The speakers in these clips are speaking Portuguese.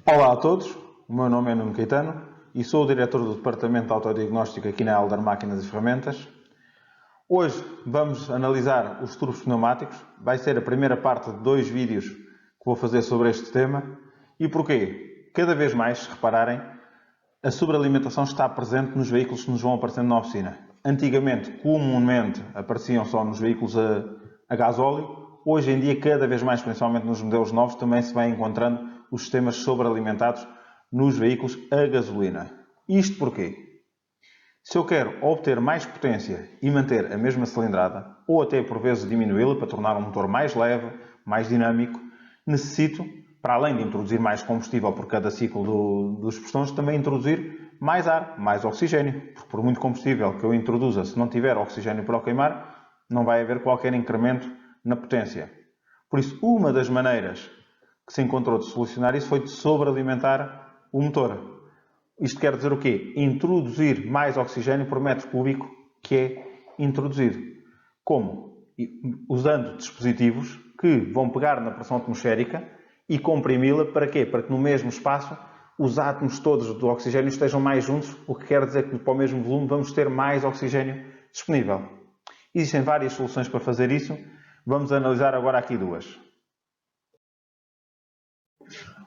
Olá a todos, o meu nome é Nuno Caetano e sou o diretor do Departamento de Autodiagnóstico aqui na Elder Máquinas e Ferramentas. Hoje vamos analisar os turbos pneumáticos, vai ser a primeira parte de 2 vídeos que vou fazer sobre este tema. E porquê? Cada vez mais, se repararem, a sobrealimentação está presente nos veículos que nos vão aparecendo na oficina. Antigamente, comumente, apareciam só nos veículos a gasóleo. Hoje em dia, cada vez mais, principalmente nos modelos novos, também se vai encontrando os sistemas sobrealimentados nos veículos a gasolina. Isto porquê? Se eu quero obter mais potência e manter a mesma cilindrada, ou até por vezes diminuí-la para tornar um motor mais leve, mais dinâmico, necessito, para além de introduzir mais combustível por cada ciclo dos pistões, também introduzir mais ar, mais oxigênio. Porque por muito combustível que eu introduza, se não tiver oxigênio para o queimar, não vai haver qualquer incremento na potência. Por isso, uma das maneiras que se encontrou de solucionar isso foi de sobrealimentar o motor. Isto quer dizer o quê? Introduzir mais oxigênio por metro cúbico que é introduzido. Como? Usando dispositivos que vão pegar na pressão atmosférica e comprimi-la para quê? Para que no mesmo espaço os átomos todos do oxigênio estejam mais juntos, o que quer dizer que para o mesmo volume vamos ter mais oxigênio disponível. Existem várias soluções para fazer isso. Vamos analisar agora aqui 2.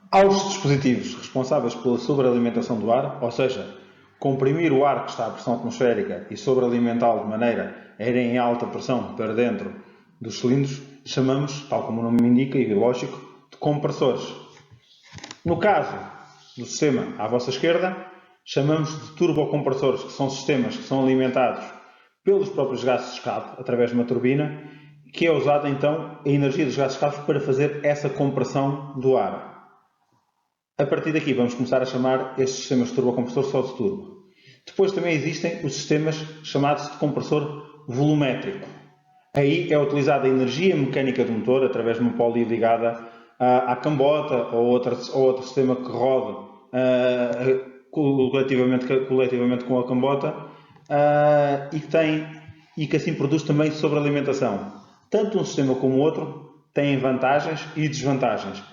Aos dispositivos responsáveis pela sobrealimentação do ar, ou seja, comprimir o ar que está à pressão atmosférica e sobrealimentá-lo de maneira a ir em alta pressão para dentro dos cilindros, chamamos, tal como o nome indica e lógico, de compressores. No caso do sistema à vossa esquerda, chamamos de turbocompressores, que são sistemas que são alimentados pelos próprios gases de escape, através de uma turbina, que é usada então a energia dos gases de escape para fazer essa compressão do ar. A partir daqui vamos começar a chamar estes sistemas de turbocompressor só de turbo. Depois também existem os sistemas chamados de compressor volumétrico. Aí é utilizada a energia mecânica do motor através de uma poli ligada à cambota ou outro sistema que rode coletivamente com a cambota e que assim produz também sobrealimentação. Tanto um sistema como o outro têm vantagens e desvantagens.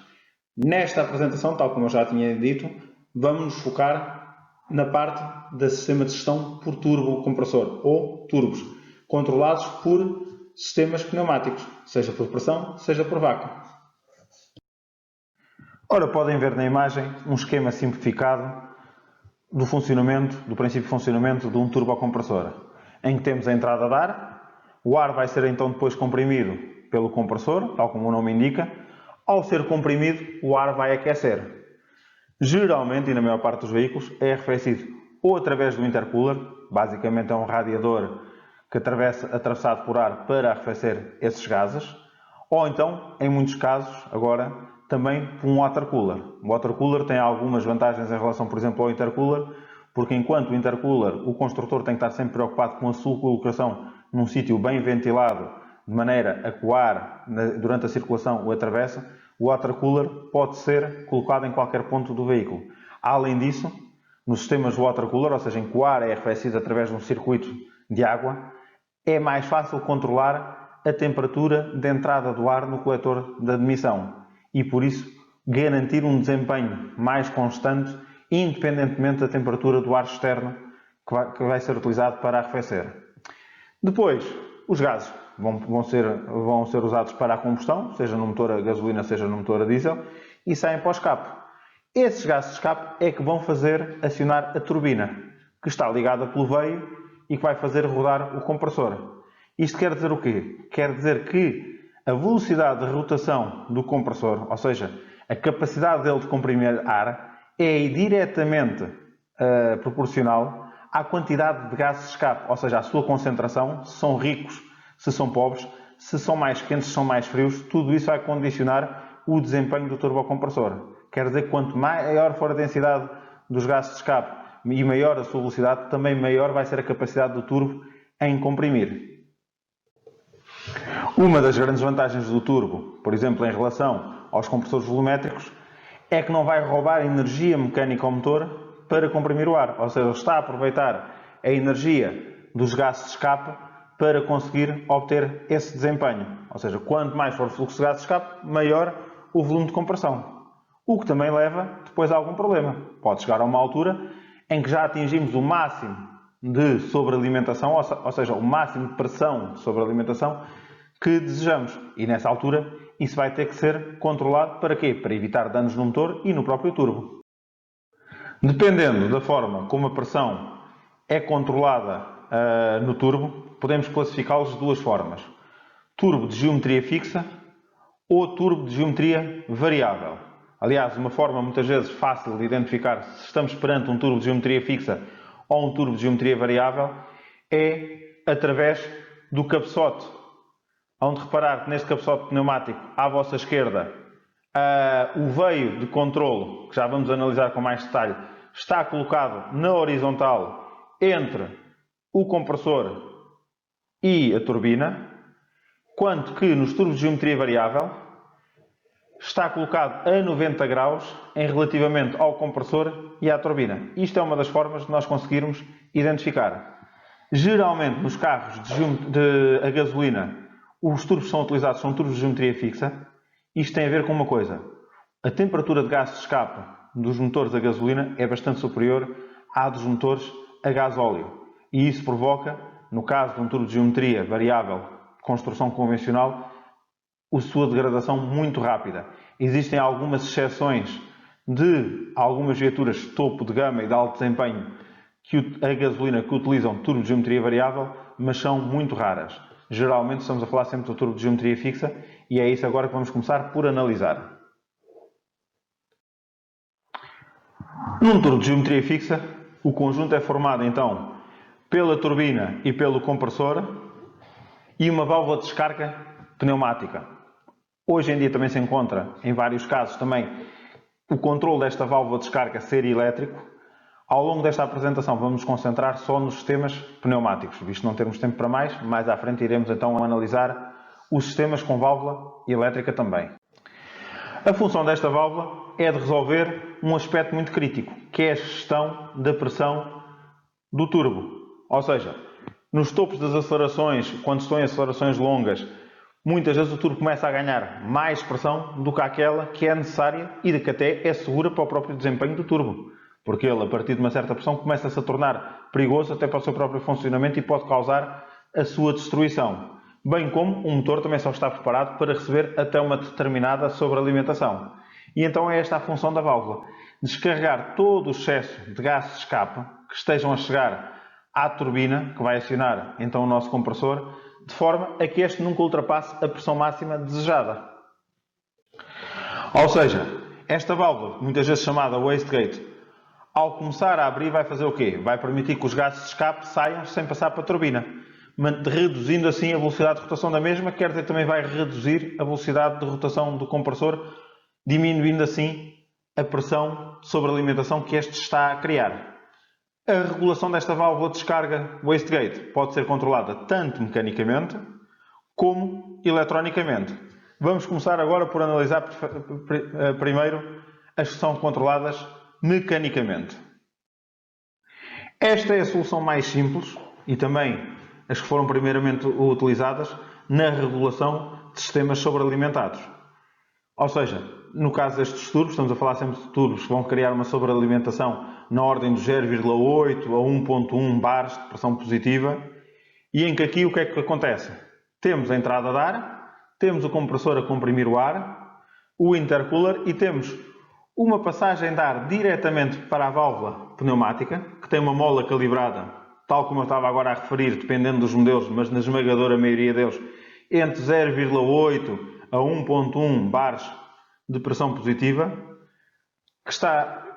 Nesta apresentação, tal como eu já tinha dito, vamos nos focar na parte do sistema de gestão por turbocompressor, ou turbos, controlados por sistemas pneumáticos, seja por pressão, seja por vácuo. Ora, podem ver na imagem um esquema simplificado do princípio de funcionamento de um turbocompressor, em que temos a entrada de ar, o ar vai ser então depois comprimido pelo compressor, tal como o nome indica. Ao ser comprimido, o ar vai aquecer. Geralmente, e na maior parte dos veículos, é arrefecido ou através do intercooler, basicamente é um radiador que atravessado por ar para arrefecer esses gases, ou então, em muitos casos, agora, também por um watercooler. O watercooler tem algumas vantagens em relação, por exemplo, ao intercooler, porque enquanto o intercooler, o construtor tem que estar sempre preocupado com a sua colocação num sítio bem ventilado, de maneira a que o ar, durante a circulação, o atravessa, o watercooler pode ser colocado em qualquer ponto do veículo. Além disso, nos sistemas de watercooler, ou seja, em que o ar é arrefecido através de um circuito de água, é mais fácil controlar a temperatura de entrada do ar no coletor de admissão e, por isso, garantir um desempenho mais constante, independentemente da temperatura do ar externo que vai ser utilizado para arrefecer. Depois, os gases vão ser usados para a combustão, seja no motor a gasolina, seja no motor a diesel, e saem para o escape. Esses gases de escape é que vão fazer acionar a turbina, que está ligada pelo veio e que vai fazer rodar o compressor. Isto quer dizer o quê? Quer dizer que a velocidade de rotação do compressor, ou seja, a capacidade dele de comprimir ar, é diretamente proporcional à quantidade de gases de escape, ou seja, à sua concentração, se são ricos, se são pobres, se são mais quentes, se são mais frios, tudo isso vai condicionar o desempenho do turbocompressor. Quer dizer que quanto maior for a densidade dos gases de escape e maior a sua velocidade, também maior vai ser a capacidade do turbo em comprimir. Uma das grandes vantagens do turbo, por exemplo, em relação aos compressores volumétricos, é que não vai roubar energia mecânica ao motor para comprimir o ar, ou seja, está a aproveitar a energia dos gases de escape para conseguir obter esse desempenho. Ou seja, quanto mais for o fluxo de gases de escape, maior o volume de compressão. o que também leva depois a algum problema. Pode chegar a uma altura em que já atingimos o máximo de sobrealimentação, ou seja, o máximo de pressão de sobrealimentação que desejamos. E nessa altura isso vai ter que ser controlado para quê? Para evitar danos no motor e no próprio turbo. Dependendo da forma como a pressão é controlada no turbo, podemos classificá-los de duas formas. Turbo de geometria fixa ou turbo de geometria variável. Aliás, uma forma muitas vezes fácil de identificar se estamos perante um turbo de geometria fixa ou um turbo de geometria variável é através do cabeçote. Onde reparar que neste cabeçote pneumático à vossa esquerda o veio de controlo, que já vamos analisar com mais detalhe, está colocado na horizontal entre o compressor e a turbina, quanto que nos turbos de geometria variável está colocado a 90 graus em relativamente ao compressor e à turbina. Isto é uma das formas de nós conseguirmos identificar. Geralmente nos carros a gasolina os turbos que são utilizados são turbos de geometria fixa. Isto tem a ver com uma coisa. A temperatura de gás de escape dos motores a gasolina é bastante superior à dos motores a gasóleo. E isso provoca, no caso de um turbo de geometria variável de construção convencional, a sua degradação muito rápida. Existem algumas exceções de algumas viaturas de topo de gama e de alto desempenho a gasolina que utilizam turbo de geometria variável, mas são muito raras. Geralmente estamos a falar sempre do turbo de geometria fixa e é isso agora que vamos começar por analisar. Num turbo de geometria fixa, o conjunto é formado então pela turbina e pelo compressor e uma válvula de descarga pneumática. Hoje em dia também se encontra, em vários casos também, o controle desta válvula de descarga ser elétrico. Ao longo desta apresentação vamos nos concentrar só nos sistemas pneumáticos, visto não termos tempo para mais à frente iremos então analisar os sistemas com válvula elétrica também. A função desta válvula é de resolver um aspecto muito crítico, que é a gestão da pressão do turbo. Ou seja, nos topos das acelerações, quando estão em acelerações longas, muitas vezes o turbo começa a ganhar mais pressão do que aquela que é necessária e que até é segura para o próprio desempenho do turbo. Porque ele, a partir de uma certa pressão, começa-se a tornar perigoso até para o seu próprio funcionamento e pode causar a sua destruição. Bem como o motor também só está preparado para receber até uma determinada sobrealimentação. E então é esta a função da válvula. Descarregar todo o excesso de gases de escape que estejam a chegar à turbina, que vai acionar então o nosso compressor, de forma a que este nunca ultrapasse a pressão máxima desejada. Ou seja, esta válvula, muitas vezes chamada wastegate, ao começar a abrir vai fazer o quê? Vai permitir que os gases de escape saiam sem passar para a turbina, reduzindo assim a velocidade de rotação da mesma, quer dizer que também vai reduzir a velocidade de rotação do compressor, diminuindo assim a pressão de sobrealimentação que este está a criar. A regulação desta válvula de descarga wastegate pode ser controlada tanto mecanicamente como eletronicamente. Vamos começar agora por analisar primeiro as que são controladas mecanicamente. Esta é a solução mais simples e também as que foram primeiramente utilizadas na regulação de sistemas sobrealimentados. Ou seja, no caso destes turbos, estamos a falar sempre de turbos que vão criar uma sobrealimentação na ordem de 0,8 a 1,1 bares de pressão positiva e em que aqui o que é que acontece? Temos a entrada de ar, temos o compressor a comprimir o ar, o intercooler e temos uma passagem de ar diretamente para a válvula pneumática, que tem uma mola calibrada, tal como eu estava agora a referir, dependendo dos modelos, mas na esmagadora maioria deles, entre 0,8 a 1,1 bares de pressão positiva,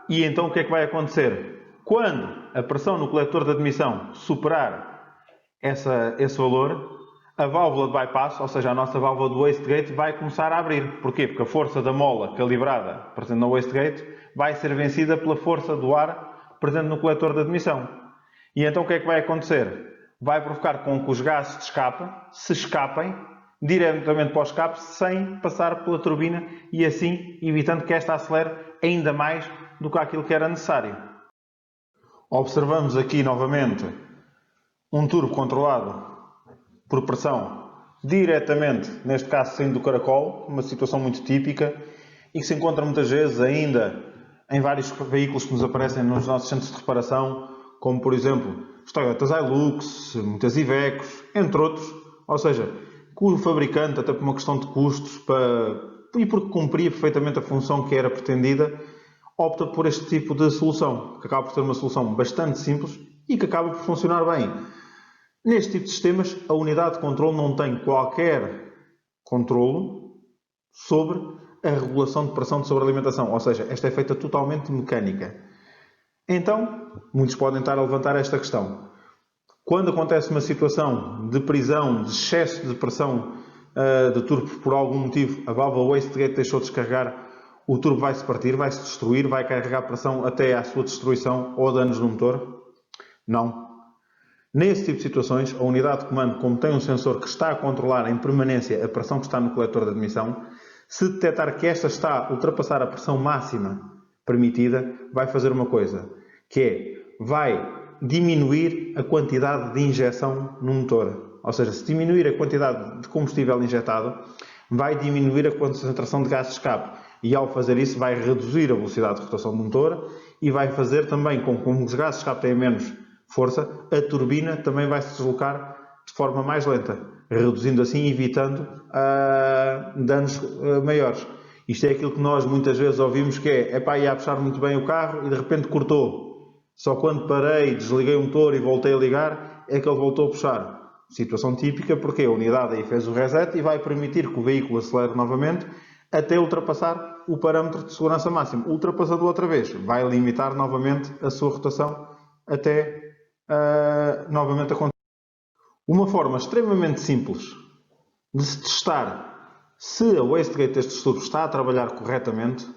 e então o que é que vai acontecer? Quando a pressão no coletor de admissão superar esse valor, a válvula de bypass, ou seja, a nossa válvula do wastegate, vai começar a abrir. Porquê? Porque a força da mola calibrada presente no wastegate vai ser vencida pela força do ar presente no coletor de admissão. E então o que é que vai acontecer? Vai provocar com que os gases de escape se escapem diretamente para o escape sem passar pela turbina e assim evitando que esta acelere ainda mais do que aquilo que era necessário. Observamos aqui novamente um turbo controlado por pressão diretamente, neste caso saindo do caracol, uma situação muito típica, e que se encontra muitas vezes ainda em vários veículos que nos aparecem nos nossos centros de reparação, como por exemplo os Toyotas Hilux, muitas Ivecos, entre outros. Ou seja, que o fabricante, até por uma questão de custos e porque cumpria perfeitamente a função que era pretendida, opta por este tipo de solução, que acaba por ser uma solução bastante simples e que acaba por funcionar bem. Neste tipo de sistemas, a unidade de controle não tem qualquer controlo sobre a regulação de pressão de sobrealimentação, ou seja, esta é feita totalmente mecânica. Então, muitos podem estar a levantar esta questão. Quando acontece uma situação de prisão, de excesso de pressão de turbo por algum motivo, a válvula wastegate deixou de descarregar, o turbo vai-se partir, vai-se destruir, vai carregar pressão até à sua destruição ou danos no motor? Não. Nesse tipo de situações, a unidade de comando, como tem um sensor que está a controlar em permanência a pressão que está no coletor de admissão, se detectar que esta está a ultrapassar a pressão máxima permitida, vai fazer uma coisa, que é, vai diminuir a quantidade de injeção no motor. Ou seja, se diminuir a quantidade de combustível injetado, vai diminuir a concentração de gás de escape. E ao fazer isso, vai reduzir a velocidade de rotação do motor e vai fazer também com que os gases de escape tenham menos força, a turbina também vai se deslocar de forma mais lenta, reduzindo assim e evitando danos maiores. Isto é aquilo que nós muitas vezes ouvimos que é, ia a puxar muito bem o carro e de repente cortou. Só quando parei, desliguei o motor e voltei a ligar, é que ele voltou a puxar. Situação típica porque a unidade aí fez o reset e vai permitir que o veículo acelere novamente até ultrapassar o parâmetro de segurança máximo. Ultrapassado outra vez, vai limitar novamente a sua rotação até novamente acontecer. Uma forma extremamente simples de se testar se a wastegate deste tubo está a trabalhar corretamente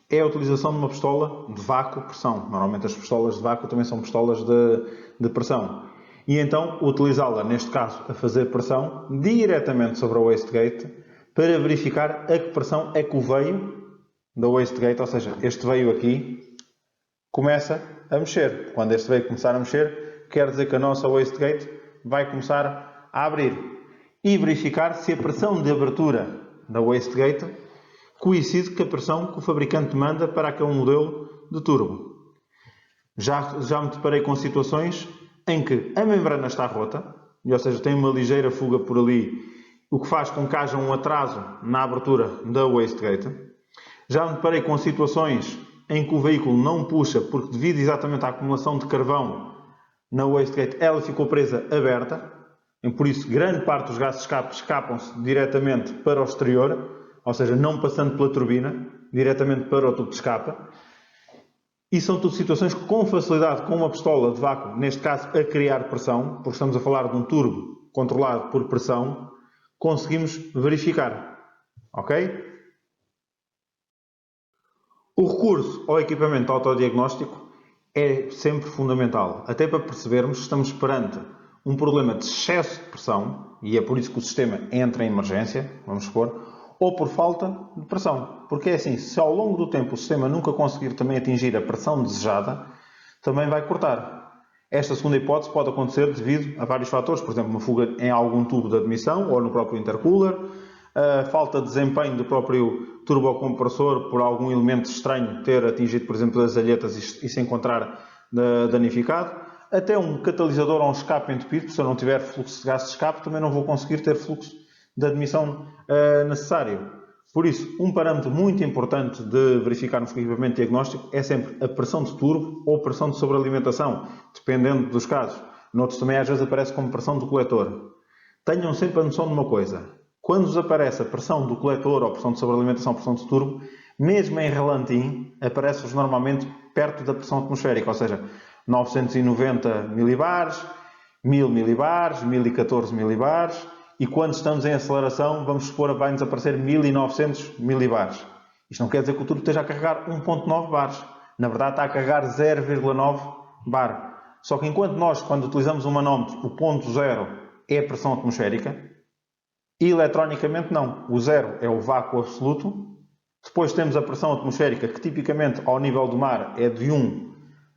é a utilização de uma pistola de vácuo-pressão. Normalmente as pistolas de vácuo também são pistolas de pressão. E então utilizá-la, neste caso, a fazer pressão diretamente sobre a wastegate para verificar a que pressão é que o veio da wastegate, ou seja, este veio aqui, começa a mexer. Quando este veio começar a mexer, quer dizer que a nossa wastegate vai começar a abrir. E verificar se a pressão de abertura da wastegate coincide com a pressão que o fabricante manda para aquele modelo de turbo. Já me deparei com situações em que a membrana está rota, ou seja, tem uma ligeira fuga por ali, o que faz com que haja um atraso na abertura da wastegate. Já me deparei com situações em que o veículo não puxa, porque devido exatamente à acumulação de carvão na wastegate, ela ficou presa aberta, e por isso grande parte dos gases de escape escapam-se diretamente para o exterior, ou seja, não passando pela turbina, diretamente para o tubo de escape. E são tudo situações que com facilidade, com uma pistola de vácuo, neste caso a criar pressão, porque estamos a falar de um turbo controlado por pressão, conseguimos verificar. Ok? O recurso ao equipamento autodiagnóstico é sempre fundamental, até para percebermos se estamos perante um problema de excesso de pressão, e é por isso que o sistema entra em emergência, vamos supor, ou por falta de pressão. Porque é assim, se ao longo do tempo o sistema nunca conseguir também atingir a pressão desejada, também vai cortar. Esta segunda hipótese pode acontecer devido a vários fatores, por exemplo, uma fuga em algum tubo de admissão ou no próprio intercooler, a falta de desempenho do próprio turbocompressor por algum elemento estranho ter atingido, por exemplo, as alhetas e se encontrar danificado, até um catalisador ou um escape entupido, se eu não tiver fluxo de gás de escape, também não vou conseguir ter fluxo de admissão necessário. Por isso, um parâmetro muito importante de verificarmos com o equipamento diagnóstico é sempre a pressão de turbo ou pressão de sobrealimentação, dependendo dos casos. Noutros também às vezes aparece como pressão do coletor. Tenham sempre a noção de uma coisa. Quando vos aparece a pressão do coletor ou pressão de sobrealimentação, pressão de turbo, mesmo em relantim, aparece-vos normalmente perto da pressão atmosférica, ou seja, 990 milibares, 1000 milibares, 1014 milibares, e quando estamos em aceleração, vamos supor, vai-nos aparecer 1900 milibares. Isto não quer dizer que o turbo esteja a carregar 1.9 bares. Na verdade, está a carregar 0,9 bar. Só que enquanto nós, quando utilizamos um manómetro, o ponto zero é a pressão atmosférica, eletronicamente não. O zero é o vácuo absoluto. Depois temos a pressão atmosférica, que tipicamente ao nível do mar é de 1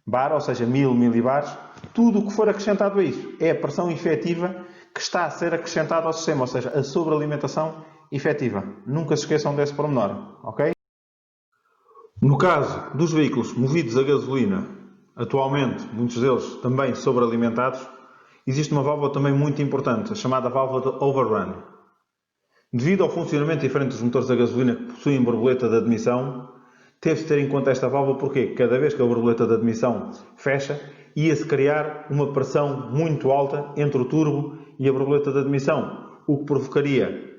bar, ou seja, 1000 milibares. Tudo o que for acrescentado a isso é a pressão efetiva que está a ser acrescentada ao sistema, ou seja, a sobrealimentação efetiva. Nunca se esqueçam desse pormenor, ok? No caso dos veículos movidos a gasolina, atualmente muitos deles também sobrealimentados, existe uma válvula também muito importante, a chamada válvula de overrun. Devido ao funcionamento diferente dos motores a gasolina que possuem borboleta de admissão, teve-se de ter em conta esta válvula porque cada vez que a borboleta de admissão fecha, ia-se criar uma pressão muito alta entre o turbo e a borboleta de admissão, o que provocaria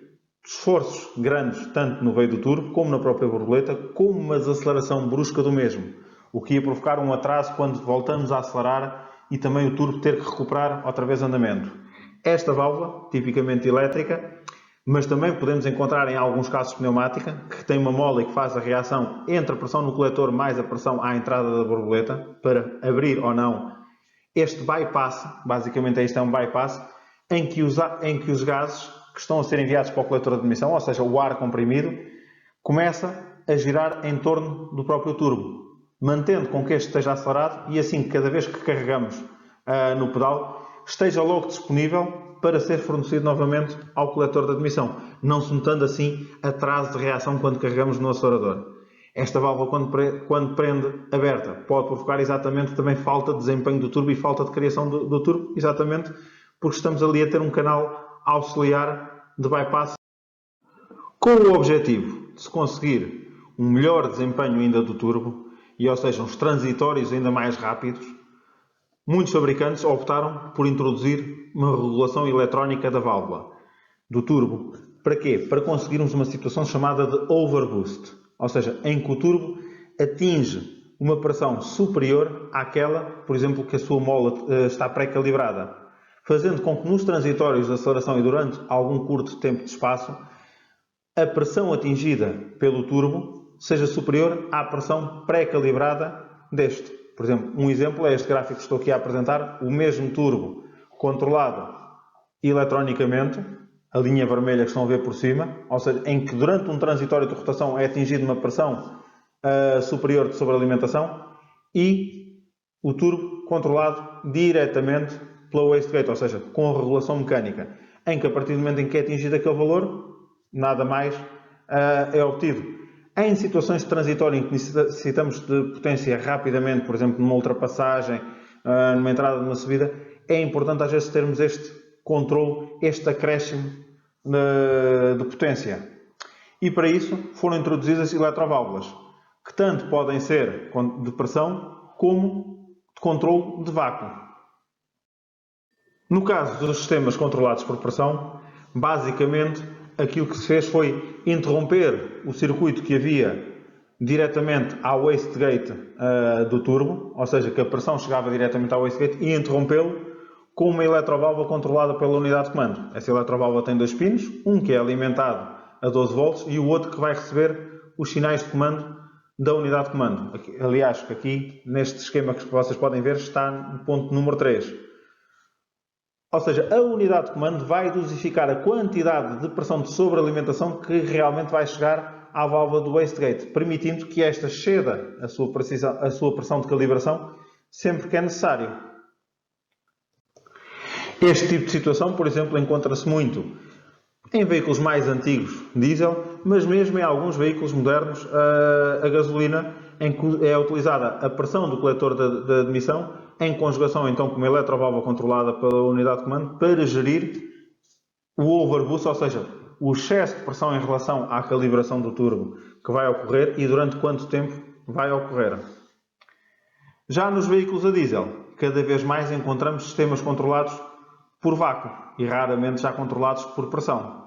esforços grandes tanto no veio do turbo como na própria borboleta, como uma desaceleração brusca do mesmo, o que ia provocar um atraso quando voltamos a acelerar e também o turbo ter que recuperar outra vez andamento. Esta válvula, tipicamente elétrica, mas também podemos encontrar em alguns casos pneumática, que tem uma mola que faz a reação entre a pressão no coletor mais a pressão à entrada da borboleta, para abrir ou não este bypass. Basicamente isto é um bypass, em que os gases que estão a ser enviados para o coletor de admissão, ou seja, o ar comprimido, começa a girar em torno do próprio turbo, mantendo com que este esteja acelerado e assim cada vez que carregamos no pedal, esteja logo disponível para ser fornecido novamente ao coletor de admissão, não se notando assim atraso de reação quando carregamos no acelerador. Esta válvula, quando prende aberta, pode provocar exatamente também falta de desempenho do turbo e falta de criação do turbo, exatamente porque estamos ali a ter um canal auxiliar de bypass, com o objetivo de se conseguir um melhor desempenho ainda do turbo, e ou seja, uns transitórios ainda mais rápidos. Muitos fabricantes optaram por introduzir uma regulação eletrónica da válvula do turbo. Para quê? Para conseguirmos uma situação chamada de overboost, ou seja, em que o turbo atinge uma pressão superior àquela, por exemplo, que a sua mola está pré-calibrada, fazendo com que nos transitórios de aceleração e durante algum curto tempo de espaço, a pressão atingida pelo turbo seja superior à pressão pré-calibrada deste. Por exemplo, um exemplo é este gráfico que estou aqui a apresentar, o mesmo turbo controlado eletronicamente, a linha vermelha que estão a ver por cima, ou seja, em que durante um transitório de rotação é atingida uma pressão superior de sobrealimentação, e o turbo controlado diretamente pela wastegate, ou seja, com a regulação mecânica, em que a partir do momento em que é atingido aquele valor, nada mais é obtido. Em situações de transitório em que necessitamos de potência rapidamente, por exemplo, numa ultrapassagem, numa entrada, numa subida, é importante às vezes termos este controle, este acréscimo de potência. E para isso foram introduzidas eletroválvulas, que tanto podem ser de pressão como de controle de vácuo. No caso dos sistemas controlados por pressão, basicamente aquilo que se fez foi interromper o circuito que havia diretamente à wastegate do turbo, ou seja, que a pressão chegava diretamente à wastegate, e interrompê-lo com uma eletroválvula controlada pela unidade de comando. Essa eletroválvula tem dois pinos, um que é alimentado a 12 volts e o outro que vai receber os sinais de comando da unidade de comando. Aliás, aqui neste esquema que vocês podem ver está no ponto número 3. Ou seja, a unidade de comando vai dosificar a quantidade de pressão de sobrealimentação que realmente vai chegar à válvula do wastegate, permitindo que esta ceda a sua pressão de calibração sempre que é necessário. Este tipo de situação, por exemplo, encontra-se muito em veículos mais antigos diesel, mas mesmo em alguns veículos modernos a gasolina, em que é utilizada a pressão do coletor de admissão em conjugação então com uma eletroválvula controlada pela unidade de comando para gerir o overboost, ou seja, o excesso de pressão em relação à calibração do turbo que vai ocorrer e durante quanto tempo vai ocorrer. Já nos veículos a diesel, cada vez mais encontramos sistemas controlados por vácuo e raramente já controlados por pressão.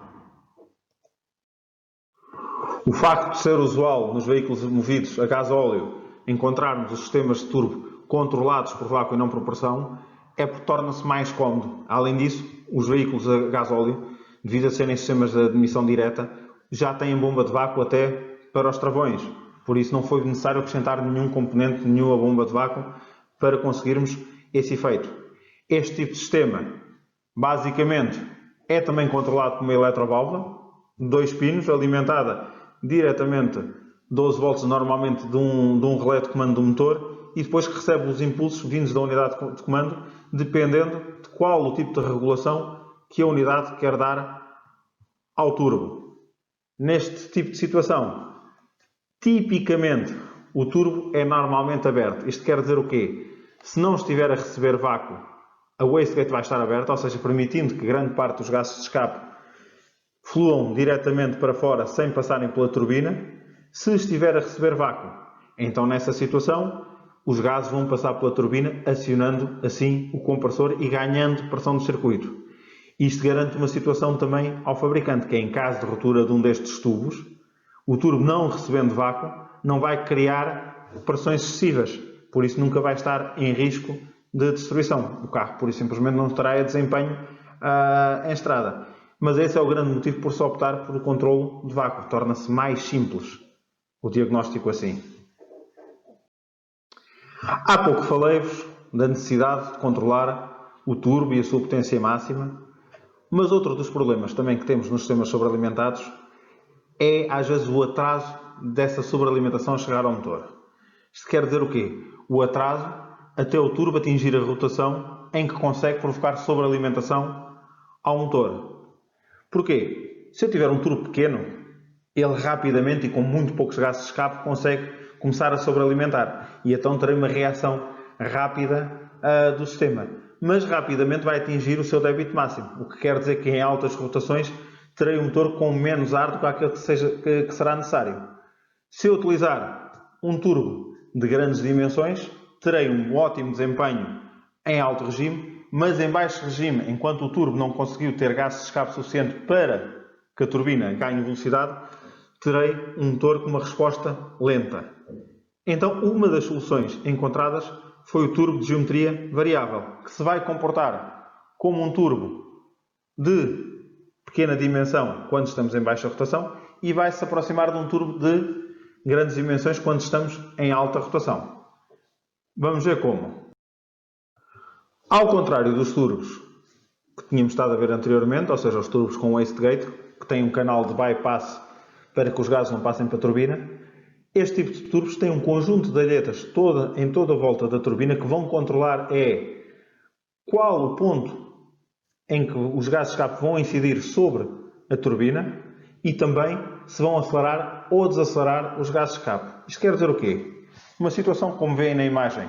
O facto de ser usual nos veículos movidos a gasóleo encontrarmos os sistemas de turbo controlados por vácuo e não por pressão é porque torna-se mais cómodo. Além disso, os veículos a gasóleo, devido a serem sistemas de admissão direta, já têm bomba de vácuo até para os travões. Por isso não foi necessário acrescentar nenhum componente, nenhuma bomba de vácuo para conseguirmos esse efeito. Este tipo de sistema, basicamente, é também controlado por uma eletroválvula, de 2 pinos, alimentada diretamente 12 volts normalmente de um relé de comando do motor, e depois que recebe os impulsos vindos da unidade de comando, dependendo de qual o tipo de regulação que a unidade quer dar ao turbo. Neste tipo de situação, tipicamente o turbo é normalmente aberto. Isto quer dizer o quê? Se não estiver a receber vácuo, a wastegate vai estar aberta, ou seja, permitindo que grande parte dos gases de escape fluam diretamente para fora sem passarem pela turbina. Se estiver a receber vácuo, então nessa situação os gases vão passar pela turbina, acionando assim o compressor e ganhando pressão do circuito. Isto garante uma situação também ao fabricante, que é em caso de ruptura de um destes tubos, o turbo não recebendo vácuo não vai criar pressões excessivas, por isso nunca vai estar em risco de destruição. O carro, por isso, simplesmente não terá desempenho em estrada. Mas esse é o grande motivo por se optar por o controle de vácuo. Torna-se mais simples o diagnóstico assim. Há pouco falei-vos da necessidade de controlar o turbo e a sua potência máxima, mas outro dos problemas também que temos nos sistemas sobrealimentados é, às vezes, o atraso dessa sobrealimentação a chegar ao motor. Isto quer dizer o quê? O atraso até o turbo atingir a rotação em que consegue provocar sobrealimentação ao motor. Porquê? Se eu tiver um turbo pequeno, ele rapidamente e com muito poucos gases de escape consegue começar a sobrealimentar. E então terei uma reação rápida do sistema. Mas rapidamente vai atingir o seu débito máximo. O que quer dizer que em altas rotações terei um motor com menos ar do que aquele que será necessário. Se eu utilizar um turbo de grandes dimensões, terei um ótimo desempenho em alto regime, mas em baixo regime, enquanto o turbo não conseguiu ter gases de escape suficiente para que a turbina ganhe velocidade, terei um motor com uma resposta lenta. Então, uma das soluções encontradas foi o turbo de geometria variável, que se vai comportar como um turbo de pequena dimensão quando estamos em baixa rotação e vai se aproximar de um turbo de grandes dimensões quando estamos em alta rotação. Vamos ver como. Ao contrário dos turbos que tínhamos estado a ver anteriormente, ou seja, os turbos com wastegate, que têm um canal de bypass para que os gases não passem para a turbina, este tipo de turbos tem um conjunto de alhetas em toda a volta da turbina que vão controlar qual o ponto em que os gases de escape vão incidir sobre a turbina e também se vão acelerar ou desacelerar os gases de escape. Isto quer dizer o quê? Uma situação como veem na imagem,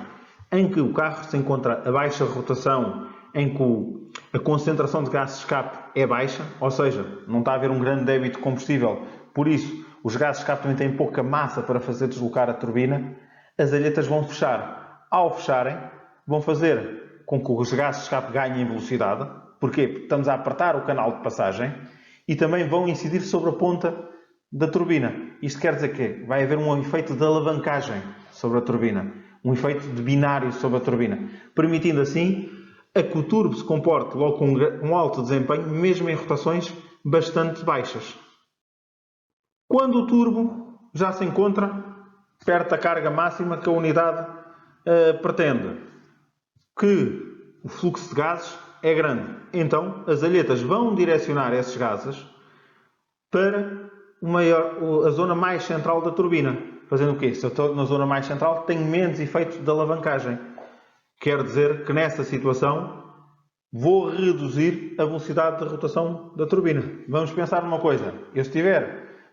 em que o carro se encontra a baixa rotação, em que a concentração de gases de escape é baixa, ou seja, não está a haver um grande débito de combustível, por isso os gases de escape também têm pouca massa para fazer deslocar a turbina, as alhetas vão fechar. Ao fecharem, vão fazer com que os gases de escape ganhem velocidade. Porquê? Porque estamos a apertar o canal de passagem e também vão incidir sobre a ponta da turbina. Isto quer dizer que vai haver um efeito de alavancagem sobre a turbina, um efeito de binário sobre a turbina, permitindo assim a que o turbo se comporte logo com um alto desempenho, mesmo em rotações bastante baixas. Quando o turbo já se encontra perto da carga máxima que a unidade pretende, que o fluxo de gases é grande, então as alhetas vão direcionar esses gases para a zona mais central da turbina. Fazendo o quê? Se eu estou na zona mais central, tenho menos efeito de alavancagem. Quer dizer que nessa situação vou reduzir a velocidade de rotação da turbina. Vamos pensar numa coisa.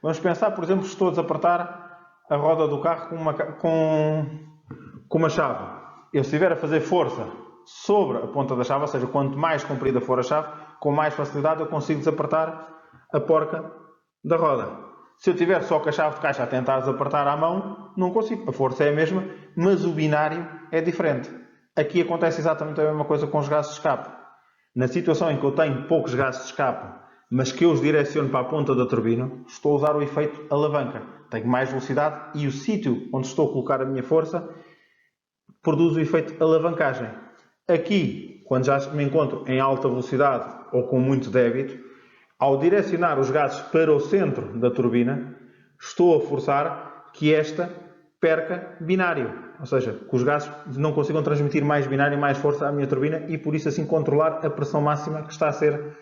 Vamos pensar, por exemplo, se estou a desapertar a roda do carro com uma chave. Eu se estiver a fazer força sobre a ponta da chave, ou seja, quanto mais comprida for a chave, com mais facilidade eu consigo desapertar a porca da roda. Se eu tiver só com a chave de caixa a tentar desapertar à mão, não consigo. A força é a mesma, mas o binário é diferente. Aqui acontece exatamente a mesma coisa com os gases de escape. Na situação em que eu tenho poucos gases de escape, mas que eu os direciono para a ponta da turbina, estou a usar o efeito alavanca. Tenho mais velocidade e o sítio onde estou a colocar a minha força produz o efeito alavancagem. Aqui, quando já me encontro em alta velocidade ou com muito débito, ao direcionar os gases para o centro da turbina, estou a forçar que esta perca binário. Ou seja, que os gases não consigam transmitir mais binário e mais força à minha turbina e por isso assim controlar a pressão máxima que está a ser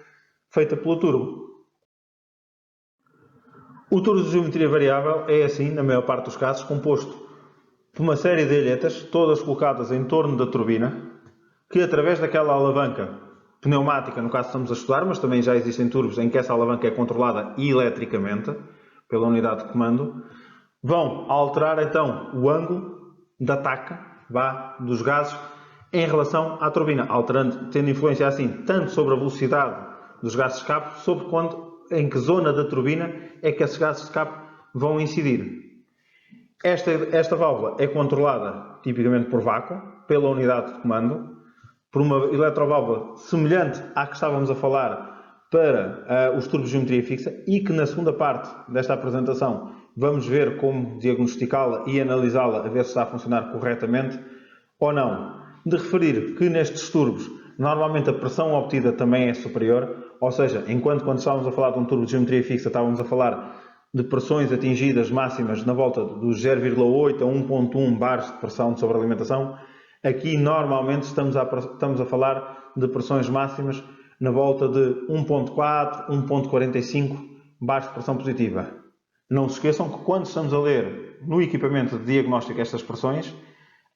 feita pelo turbo. O turbo de geometria variável é assim, na maior parte dos casos, composto por uma série de alhetas, todas colocadas em torno da turbina, que através daquela alavanca pneumática, no caso estamos a estudar, mas também já existem turbos em que essa alavanca é controlada eletricamente, pela unidade de comando, vão alterar então o ângulo de ataque dos gases em relação à turbina, tendo influência assim tanto sobre a velocidade dos gases de escape, sobre em que zona da turbina é que esses gases de escape vão incidir. Esta válvula é controlada tipicamente por vácuo, pela unidade de comando, por uma eletroválvula semelhante à que estávamos a falar para os turbos de geometria fixa, e que na segunda parte desta apresentação vamos ver como diagnosticá-la e analisá-la a ver se está a funcionar corretamente ou não. De referir que nestes turbos normalmente a pressão obtida também é superior, ou seja, enquanto quando estávamos a falar de um turbo de geometria fixa estávamos a falar de pressões atingidas máximas na volta dos 0,8 a 1,1 bares de pressão de sobrealimentação, aqui normalmente estamos a falar de pressões máximas na volta de 1,4, 1,45 bares de pressão positiva. Não se esqueçam que quando estamos a ler no equipamento de diagnóstico estas pressões,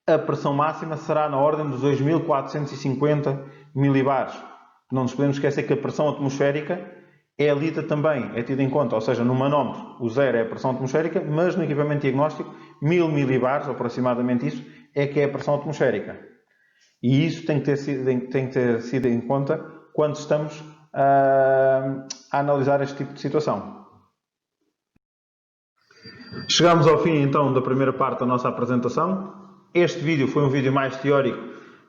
a pressão máxima será na ordem dos 2450 milibares. Não nos podemos esquecer que a pressão atmosférica é lida também, é tida em conta, ou seja, no manómetro o zero é a pressão atmosférica, mas no equipamento diagnóstico 1000 milibares, aproximadamente isso, é que é a pressão atmosférica. E isso tem que ter sido em conta quando estamos a analisar este tipo de situação. Chegamos ao fim então da primeira parte da nossa apresentação. Este vídeo foi um vídeo mais teórico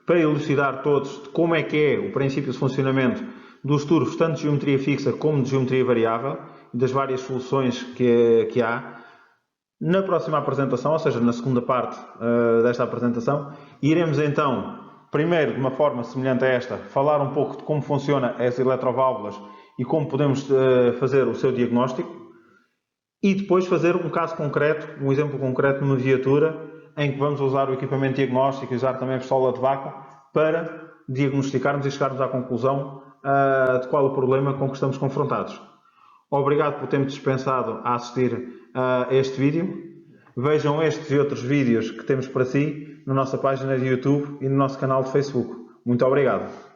para elucidar todos de como é que é o princípio de funcionamento dos turbos, tanto de geometria fixa como de geometria variável, e das várias soluções que há. Na próxima apresentação, ou seja, na segunda parte desta apresentação, iremos então, primeiro de uma forma semelhante a esta, falar um pouco de como funciona as eletroválvulas e como podemos fazer o seu diagnóstico, e depois fazer um caso concreto, um exemplo concreto numa viatura, em que vamos usar o equipamento diagnóstico e usar também a pistola de vácuo para diagnosticarmos e chegarmos à conclusão de qual o problema com que estamos confrontados. Obrigado por ter-me dispensado a assistir a este vídeo. Vejam estes e outros vídeos que temos para si na nossa página de YouTube e no nosso canal de Facebook. Muito obrigado.